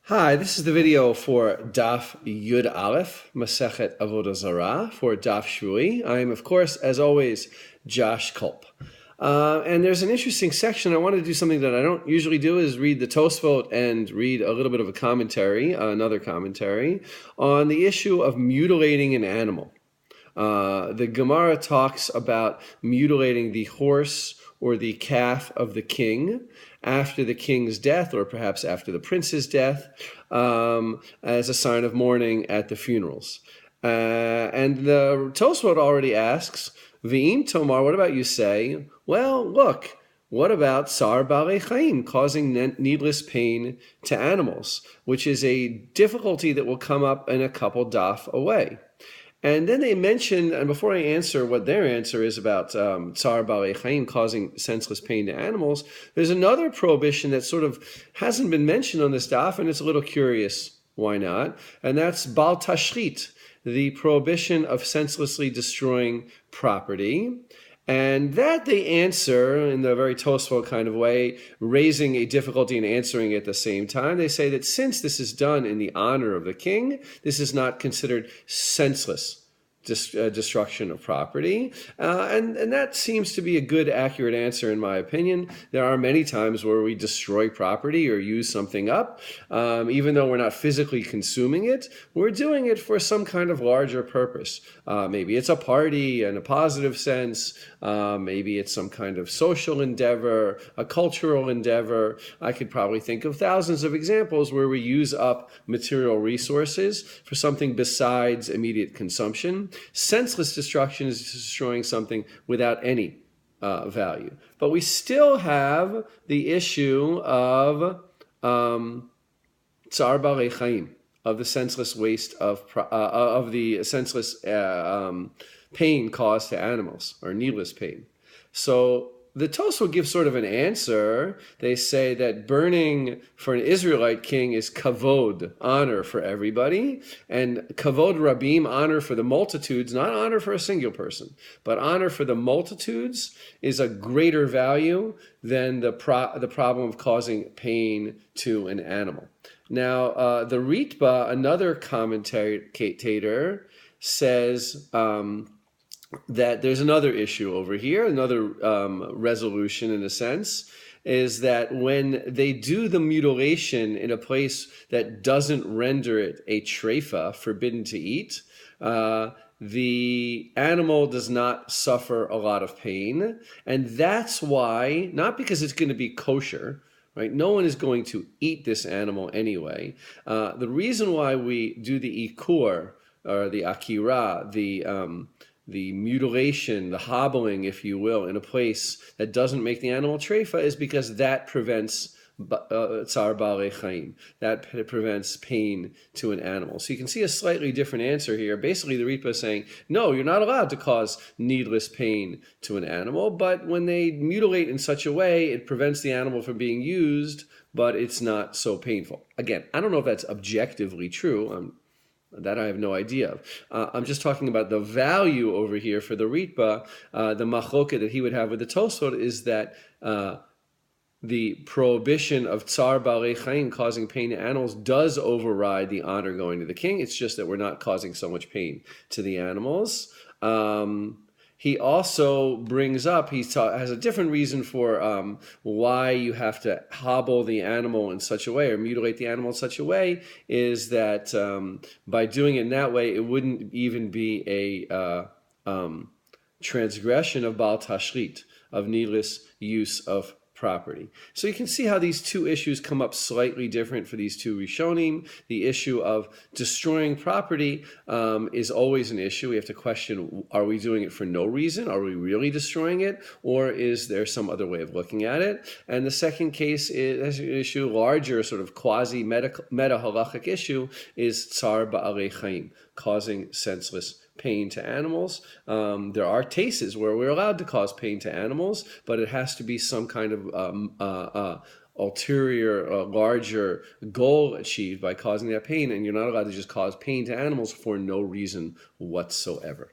Hi, this is the video for Daf Yud Aleph, Masechet Avodah Zarah for Daf Shevui. I am, of course, as always, Josh Kulp. And there's an interesting section. I wanted to do something that I don't usually do, is read the Tosfot and read a little bit of a commentary, another commentary, on the issue of mutilating an animal. The Gemara talks about mutilating the horse or the calf of the king after the king's death, or perhaps after the prince's death, as a sign of mourning at the funerals. And the Tosfot already asks, V'im Tomar, what about you say? Well, look, what about Sar Balei Chaim, causing needless pain to animals, which is a difficulty that will come up in a couple daf away. And then they mention, and before I answer what their answer is about Tsar Balei Chaim causing senseless pain to animals, there's another prohibition that sort of hasn't been mentioned on this daf, and it's a little curious. Why not? And that's Bal Tashrit, the prohibition of senselessly destroying property. And that they answer in the very Tosfot kind of way, raising a difficulty and answering at the same time. They say that since this is done in the honor of the king, this is not considered senseless destruction of property. And that seems to be a good, accurate answer in my opinion. There are many times where we destroy property or use something up. Even though we're not physically consuming it, we're doing it for some kind of larger purpose. Maybe it's a party in a positive sense. Maybe it's some kind of social endeavor, a cultural endeavor. I could probably think of thousands of examples where we use up material resources for something besides immediate consumption. Senseless destruction is destroying something without any value. But we still have the issue of Tsar Balei Chaim, of the senseless waste of the senseless pain caused to animals, or needless pain. So the Tosfot gives sort of an answer. They say that burning for an Israelite king is kavod, honor for everybody, and kavod rabim, honor for the multitudes, not honor for a single person, but honor for the multitudes is a greater value than the problem of causing pain to an animal. Now, the Ritba, another commentator, says that there's another issue over here, another resolution in a sense, is that when they do the mutilation in a place that doesn't render it a treifa, forbidden to eat, the animal does not suffer a lot of pain. And that's why, not because it's going to be kosher, right? No one is going to eat this animal anyway. The reason why we do the ikur, or the akira, the mutilation, the hobbling, if you will, in a place that doesn't make the animal treifa, is because that prevents Tsar Balei Chaim. That prevents pain to an animal. So you can see a slightly different answer here. Basically, the Ritva is saying, no, you're not allowed to cause needless pain to an animal, but when they mutilate in such a way, it prevents the animal from being used, but it's not so painful. Again, I don't know if that's objectively true. That I have no idea of. I'm just talking about the value over here for the Ritba. The machloket that he would have with the Tosfot is that the prohibition of Tsar Balei Chaim causing pain to animals does override the honor going to the king. It's just that we're not causing so much pain to the animals. He also brings up, has a different reason for why you have to hobble the animal in such a way, or mutilate the animal in such a way, is that by doing it in that way, it wouldn't even be a transgression of Bal Tashrit, of needless use of property. So you can see how these two issues come up slightly different for these two Rishonim. The issue of destroying property is always an issue. We have to question, are we doing it for no reason? Are we really destroying it? Or is there some other way of looking at it? And the second case is an issue, larger sort of quasi-meta halachic issue, is Tsar Ba'alei Chaim, causing senseless pain to animals. There are cases where we're allowed to cause pain to animals, but it has to be some kind of ulterior, larger goal achieved by causing that pain, and you're not allowed to just cause pain to animals for no reason whatsoever.